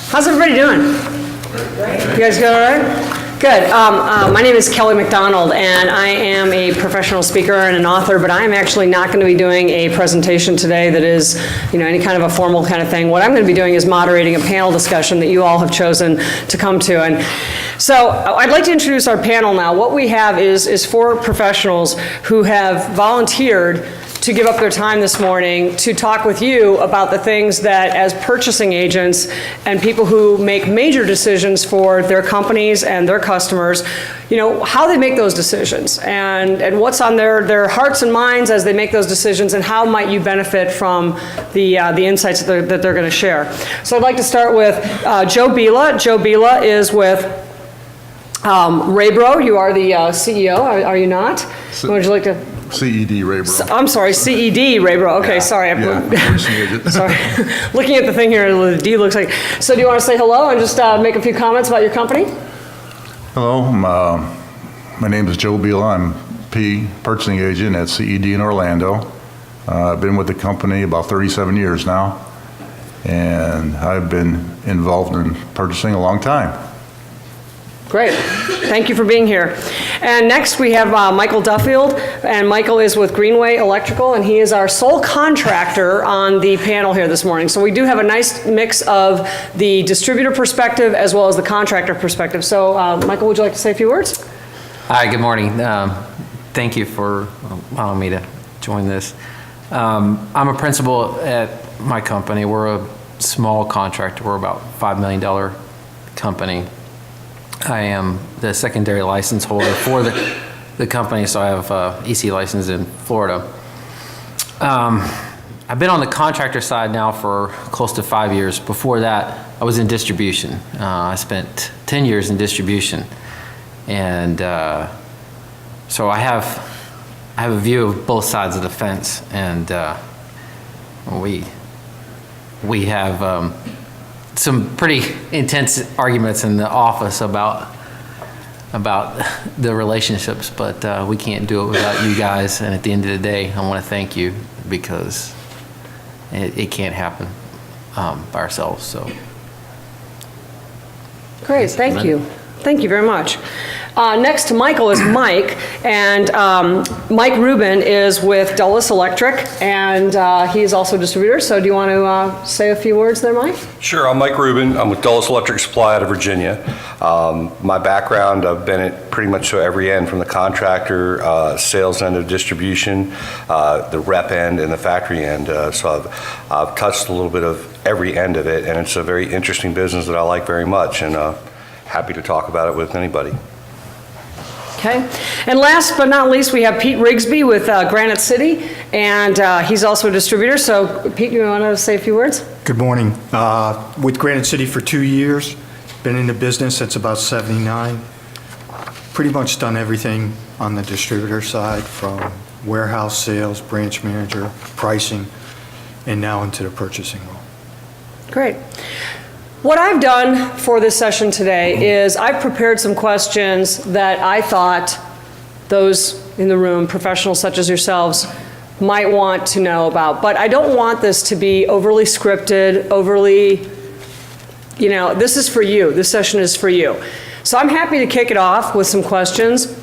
How's everybody doing? You guys good, all right? Good. My name is Kelly McDonald, and I am a professional speaker and an author, but I'm actually not going to be doing a presentation today that is, any kind of a formal kind of thing. What I'm going to be doing is moderating a panel discussion that you all have chosen to come to. And so I'd like to introduce our panel now. What we have is four professionals who have volunteered to give up their time this morning to talk with you about the things that, as purchasing agents and people who make major decisions for their companies and their customers, how they make those decisions and what's on their hearts and minds as they make those decisions, and how might you benefit from the insights that they're going to share. So I'd like to start with Joe Bila. Joe Bila is with Raybro. You are the CEO, are you not? Would you like to? CED Raybro. I'm sorry, CED Raybro. Okay, sorry. Sorry. Looking at the thing here, the D looks like. So do you want to say hello and just make a few comments about your company? Hello, my name is Joe Bila. I'm purchasing agent at CED in Orlando. I've been with the company about 37 years now, and I've been involved in purchasing a long time. Great. Thank you for being here. And next we have Michael Duffield, and Michael is with Greenway Electrical, and he is our sole contractor on the panel here this morning. So we do have a nice mix of the distributor perspective as well as the contractor perspective. So Michael, would you like to say a few words? Hi, good morning. Thank you for allowing me to join this. I'm a principal at my company. We're a small contractor. We're about $5 million company. I am the secondary license holder for the company, so I have EC license in Florida. I've been on the contractor side now for close to 5 years. Before that, I was in distribution. I spent 10 years in distribution, and so I have a view of both sides of the fence, and we have some pretty intense arguments in the office about the relationships, but we can't do it without you guys. And at the end of the day, I want to thank you, because it can't happen by ourselves. So great, thank you. Thank you very much. Next to Michael is Mike, and Mike Reuben is with Dulles Electric, and he is also a distributor. So do you want to say a few words there, Mike? Sure, I'm Mike Reuben. I'm with Dulles Electric Supply out of Virginia. My background, I've been at pretty much every end, from the contractor, sales end of distribution, the rep end, and the factory end. So I've touched a little bit of every end of it, and it's a very interesting business that I like very much, and happy to talk about it with anybody. Okay, and last but not least, we have Pete Rigsby with Granite City, and he's also a distributor. So Pete, you want to say a few words? Good morning. With Granite City for 2 years, been in the business since about '79. Pretty much done everything on the distributor side, from warehouse sales, branch manager, pricing, and now into the purchasing role. Great. What I've done for this session today is I've prepared some questions that I thought those in the room, professionals such as yourselves, might want to know about. But I don't want this to be overly scripted, this is for you. This session is for you. So I'm happy to kick it off with some questions,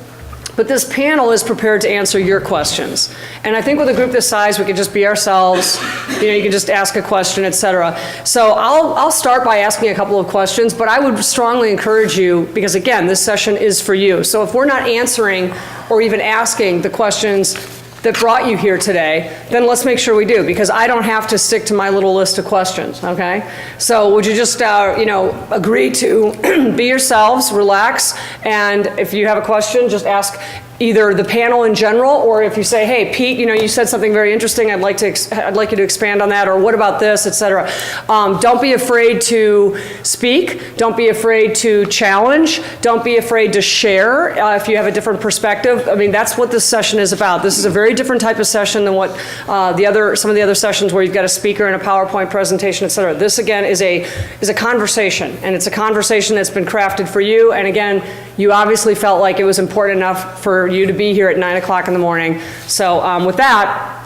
but this panel is prepared to answer your questions. And I think with a group this size, we could just be ourselves. You can just ask a question, etc. So I'll start by asking a couple of questions, but I would strongly encourage you, because again, this session is for you. So if we're not answering or even asking the questions that brought you here today, then let's make sure we do, because I don't have to stick to my little list of questions, okay? So would you just, agree to be yourselves, relax, and if you have a question, just ask either the panel in general, or if you say, hey, Pete, you said something very interesting, I'd like you to expand on that, or what about this, etc. Don't be afraid to speak. Don't be afraid to challenge. Don't be afraid to share if you have a different perspective. I mean, that's what this session is about. This is a very different type of session than what some of the other sessions where you've got a speaker and a PowerPoint presentation, etc. This, again, is a conversation, and it's a conversation that's been crafted for you, and again, you obviously felt like it was important enough for you to be here at 9 o'clock in the morning. So with that,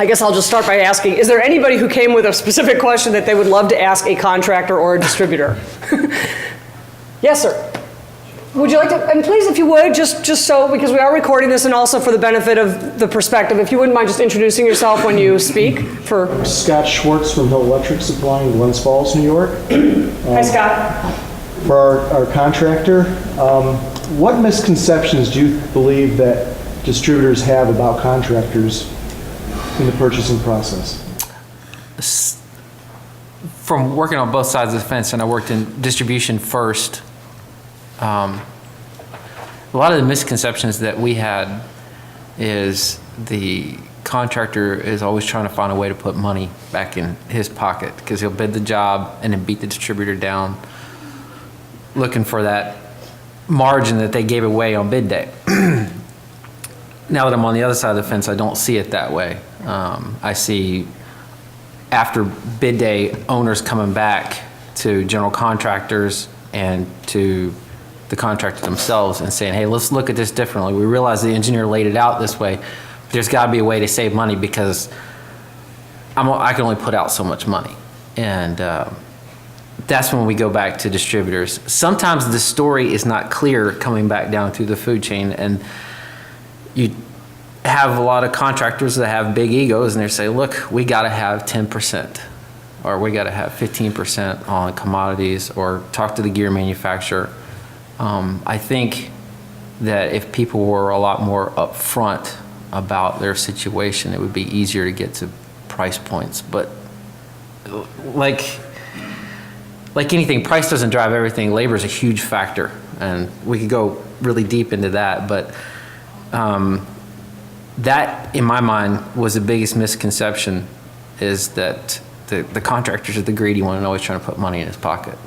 I guess I'll just start by asking, is there anybody who came with a specific question that they would love to ask a contractor or a distributor? Yes, sir. Would you like to, and please, if you would, just so, because we are recording this and also for the benefit of the perspective, if you wouldn't mind just introducing yourself when you speak for. Scott Schwartz from Hill Electric Supply in Glens Falls, New York. Hi, Scott. For our contractor, what misconceptions do you believe that distributors have about contractors in the purchasing process? From working on both sides of the fence, and I worked in distribution first, a lot of the misconceptions that we had is the contractor is always trying to find a way to put money back in his pocket because he'll bid the job and then beat the distributor down looking for that margin that they gave away on bid day. Now that I'm on the other side of the fence, I don't see it that way. I see after bid day owners coming back to general contractors and to the contractor themselves and saying, hey, let's look at this differently. We realize the engineer laid it out this way, but there's got to be a way to save money because I can only put out so much money. And that's when we go back to distributors. Sometimes the story is not clear coming back down through the food chain, and you have a lot of contractors that have big egos and they say, look, we got to have 10% or we got to have 15% on commodities or talk to the gear manufacturer. I think that if people were a lot more upfront about their situation, it would be easier to get to price points. But like anything, price doesn't drive everything. Labor is a huge factor, and we could go really deep into that. But that, in my mind, was the biggest misconception, is that the contractors are the greedy one and always trying to put money in his pocket.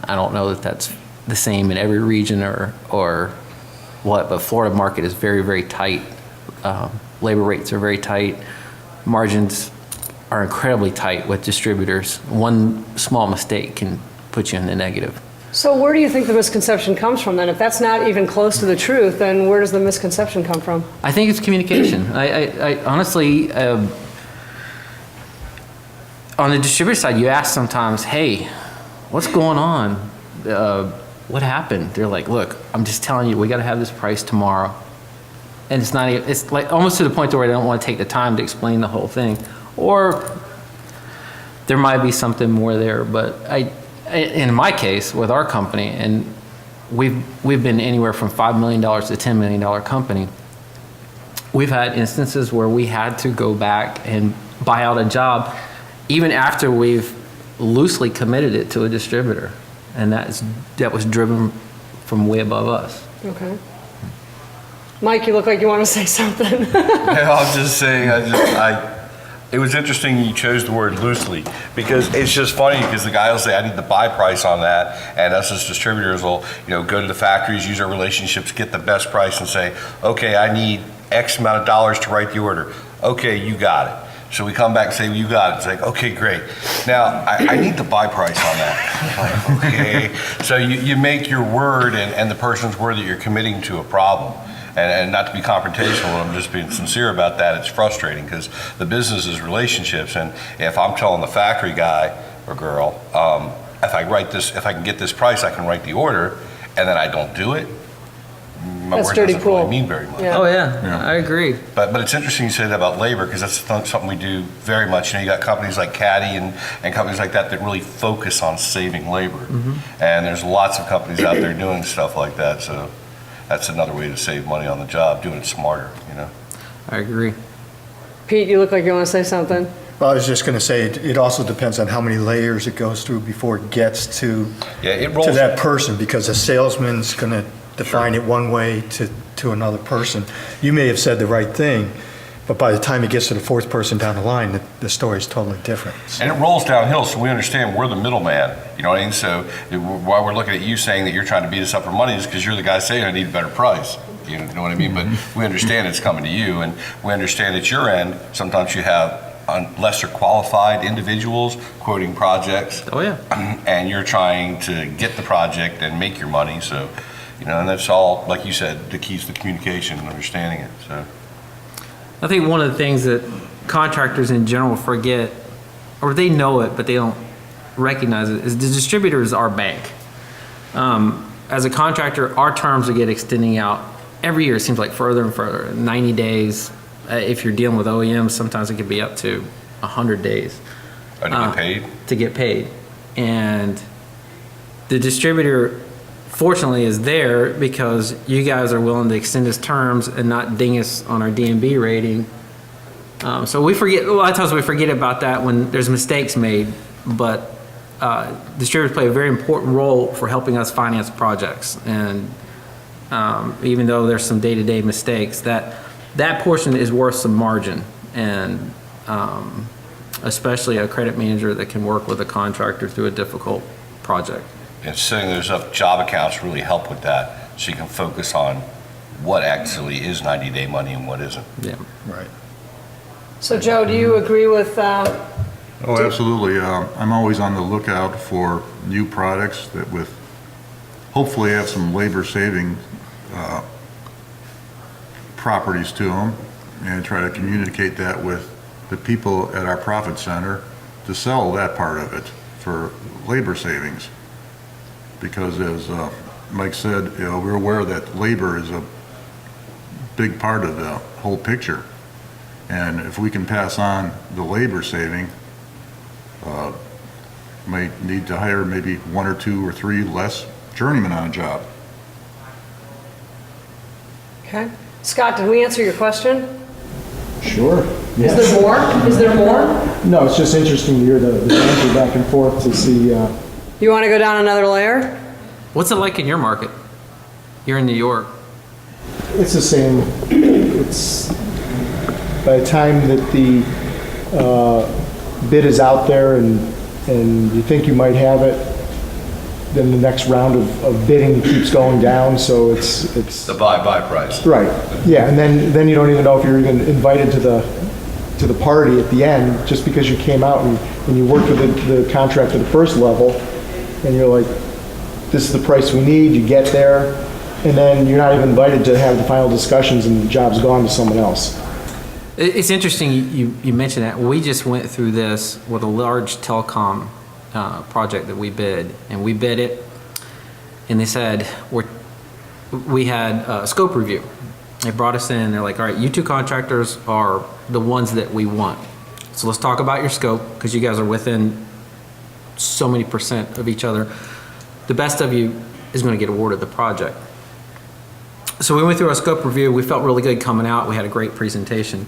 I don't know that that's the same in every region or what, but Florida market is very, very tight. Labor rates are very tight. Margins are incredibly tight with distributors. One small mistake can put you in the negative. So where do you think the misconception comes from then? If that's not even close to the truth, then where does the misconception come from? I think it's communication. I honestly, on the distributor side, you ask sometimes, hey, what's going on? What happened? They're like, look, I'm just telling you, we got to have this price tomorrow. And it's not even, it's like almost to the point where they don't want to take the time to explain the whole thing. Or there might be something more there, but in my case, with our company, and we've been anywhere from $5 million to $10 million company, we've had instances where we had to go back and buy out a job even after we've loosely committed it to a distributor. And that was driven from way above us. Okay. Mike, you look like you want to say something. Yeah, I'm just saying, it was interesting you chose the word loosely, because it's just funny because the guy will say, I need the buy price on that, and us as distributors will, go to the factories, use our relationships, get the best price and say, okay, I need X amount of dollars to write the order. Okay, you got it. So we come back and say, well, you got it. It's like, okay, great. Now, I need the buy price on that. Like, okay. So you make your word and the person's word that you're committing to a problem. And not to be confrontational, I'm just being sincere about that. It's frustrating because the business is relationships. And if I'm telling the factory guy or girl, if I can get this price, I can write the order, and then I don't do it, my That's word dirty doesn't really pool. mean very much. Yeah. Oh yeah, I agree. But it's interesting you say that about labor, because that's something we do very much. You got companies like Caddy and companies like that really focus on saving labor. Mm-hmm. And there's lots of companies out there doing stuff like that. So that's another way to save money on the job, doing it smarter, I agree. Pete, you look like you want to say something. Well, I was just going to say, it also depends on how many layers it goes through before it gets to that person, because a salesman's going to define it one way to another person. You may have said the right thing, but by the time it gets to the fourth person down the line, the story's totally different. So. And it rolls downhill, so we understand we're the middleman. You know what I mean? So why we're looking at you saying that you're trying to beat us up for money is because you're the guy saying I need a better price. You know what I mean? But we understand it's coming to you, and we understand at your end, sometimes you have lesser qualified individuals quoting projects. Oh yeah. And you're trying to get the project and make your money, so, and that's all, like you said, the key's the communication and understanding it, so. I think one of the things that contractors in general forget, or they know it, but they don't recognize it, is the distributor is our bank. As a contractor, our terms will get extending out every year. It seems like further and further, 90 days. If you're dealing with OEMs, sometimes it could be up to 100 days. To get paid? To get paid. And the distributor, fortunately, is there because you guys are willing to extend his terms and not ding us on our D&B rating. So we forget, a lot of times we forget about that when there's mistakes made, but distributors play a very important role for helping us finance projects. And even though there's some day-to-day mistakes, that portion is worth some margin. And especially a credit manager that can work with a contractor through a difficult project. And setting those up job accounts really help with that, so you can focus on what actually is 90-day money and what isn't. Yeah. Right. So Joe, do you agree with, Oh, absolutely. I'm always on the lookout for new products that with, hopefully have some labor saving properties to them, and try to communicate that with the people at our profit center to sell that part of it for labor savings. Because as Mike said, we're aware that labor is a big part of the whole picture. And if we can pass on the labor saving, might need to hire maybe 1 or 2 or 3 less journeymen on a job. okay. Scott, did we answer your question? Sure. Is there more? Is there more? No, it's just interesting to hear the banter back and forth to see, You want to go down another layer? What's it like in your market? You're in New York. it's the same. It's, by the time that the bid is out there and you think you might have it, then the next round of bidding keeps going down, so it's The buy price. right, yeah, and then you don't even know if you're even invited to the party at the end, just because you came out and you worked with the contract at the first level, and you're like, this is the price we need, you get there, and then you're not even invited to have the final discussions, and the job's gone to someone else. It's interesting you mentioned that. We just went through this with a large telecom project that we bid, and we bid it, and they said, we had a scope review. They brought us in, and they're like, all right, you two contractors are the ones that we want. So let's talk about your scope, because you guys are within so many % of each other. The best of you is going to get awarded the project. So we went through our scope review. We felt really good coming out. We had a great presentation.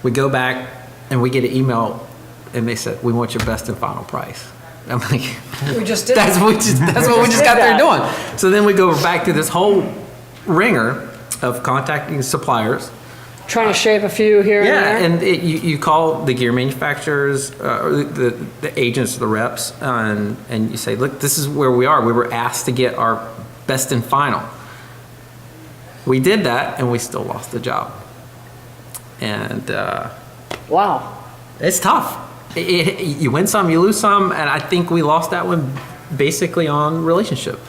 We go back, and we get an email, and they said, we want your best and final price. I'm like, We just did that's that. what we just got did there that. doing. So then we go back to this whole ringer of contacting suppliers. Trying to shape a few here and Yeah, there. and you call the gear manufacturers, or the agents, the reps, and you say, look, this is where we are. We were asked to get our best and final. We did that, and we still lost the job. And Wow. it's tough. You win some, you lose some, and I think we lost that one basically on relationship.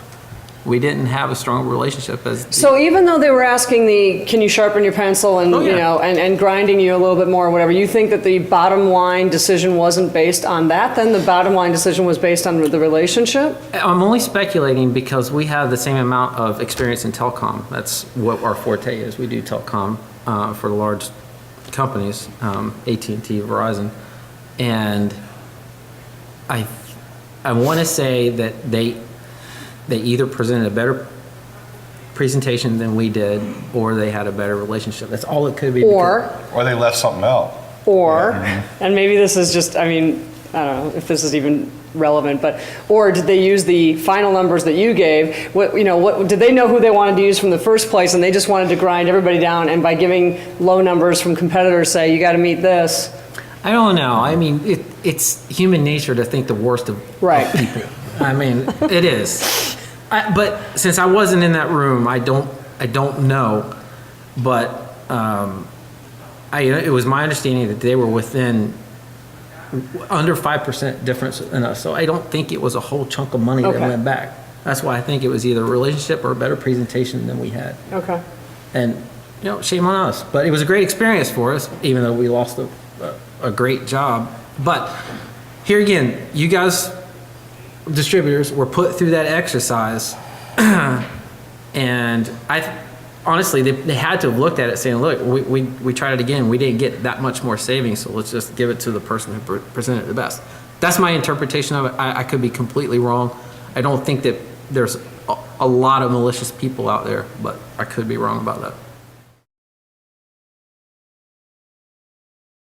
We didn't have a strong relationship as. So even though they were asking can you sharpen your pencil and, Oh, yeah. and grinding you a little bit more or whatever, you think that the bottom line decision wasn't based on that, then the bottom line decision was based on the relationship? I'm only speculating because we have the same amount of experience in telecom. That's what our forte is. We do telecom for the large companies, AT&T, Verizon. And I want to say that they either presented a better presentation than we did, or they had a better relationship. That's all it could be. Or, Or they left something out. and maybe this is just, I don't know if this is even relevant, or did they use the final numbers that you gave? What did they know who they wanted to use from the first place, and they just wanted to grind everybody down, and by giving low numbers from competitors, say, you got to meet this? I don't know. I mean, it's human nature to think the worst of Right. people. I mean, it is. But since I wasn't in that room, I don't know. But it was my understanding that they were within under 5% difference in us. So I don't think it was a whole chunk of money that Okay. went back. That's why I think it was either a relationship or a better presentation than we had. Okay. And shame on us. But it was a great experience for us, even though we lost a great job. But here again, you guys, distributors, were put through that exercise. And honestly, they had to have looked at it saying, look, we tried it again. We didn't get that much more savings, so let's just give it to the person who presented it the best. That's my interpretation of it. I could be completely wrong. I don't think that there's a lot of malicious people out there, but I could be wrong about that.